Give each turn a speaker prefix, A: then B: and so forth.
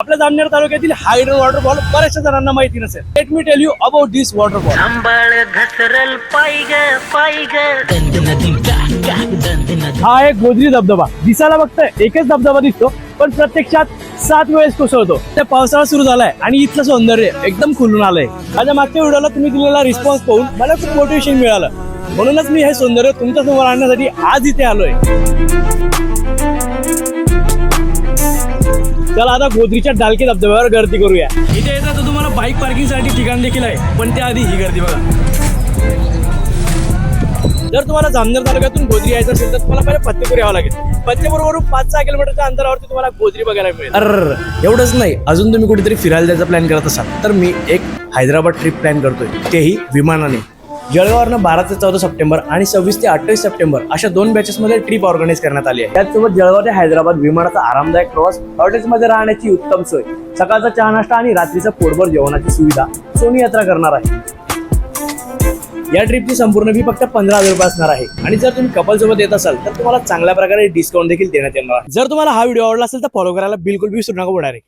A: आपल्या जामनेर तालुक्यातील hydro waterfall बऱ्याचशा जणांना माहिती नसेल. Let me tell you about this waterfall. हा एक गोदरी धबधबा. दिसायला फक्त एकच धबधबा दिसतो, पण प्रत्यक्षात 7 वेळेस कोसळतो. त्या पावसाळा सुरू झालाय आणि इथलं सौंदर्य एकदम खुलून आलंय. माझ्या मागच्या व्हिडिओला तुम्ही दिलेला रिस्पॉन्स पाहून मला खूप मोटिवेशन मिळालं. म्हणूनच मी हे सौंदर्य तुमच्या समोर आणण्यासाठी आज इथे आलोय. चला आता गोदरीच्या डालके धबधब्यावर गर्दी करूया. इथे येतात तर तुम्हाला बाईक पार्किंग साठी ठिकाण देखील आहे, पण त्याआधी ही गर्दी बघा. जर तुम्हाला जामनेर तालुक्यातून गोदरी यायचं असेल तर तुम्हाला पहिले फत्तेपूर यावं लागेल. फत्तेपूरवरून 5-6 किलोमीटरच्या अंतरावरती तुम्हाला गोदरी बघायला मिळेल. एवढंच नाही, अजून तुम्ही कुठेतरी फिरायला जायचा प्लॅन करत असाल तर मी एक हैदराबाद ट्रिप प्लॅन करतोय, तेही विमानाने. जळगाववरनं 12 ते 14 सप्टेंबर आणि 26 ते 28 सप्टेंबर अशा 2 बॅचेसमध्ये ट्रिप ऑर्गनाईज करण्यात आली आहे. त्याचसोबत जळगाव ते हैदराबाद विमानाचा आरामदायक प्रवास, हॉटेल्समध्ये राहण्याची उत्तम सोय, सकाळचा चहा नाश्ता आणि रात्रीचा पोटभर जेवणाची सुविधा सोनी यात्रा करणार आहे. या ट्रिपची संपूर्ण फी फक्त 15,000 रुपये असणार आहे. आणि जर तुम्ही कपल सोबत येत असाल तर तुम्हाला चांगल्या प्रकारे डिस्काउंट देखील देण्यात येणार आहे. जर तुम्हाला हा व्हिडिओ आवडला असेल तर फॉलो करायला बिलकुल विसरू नका.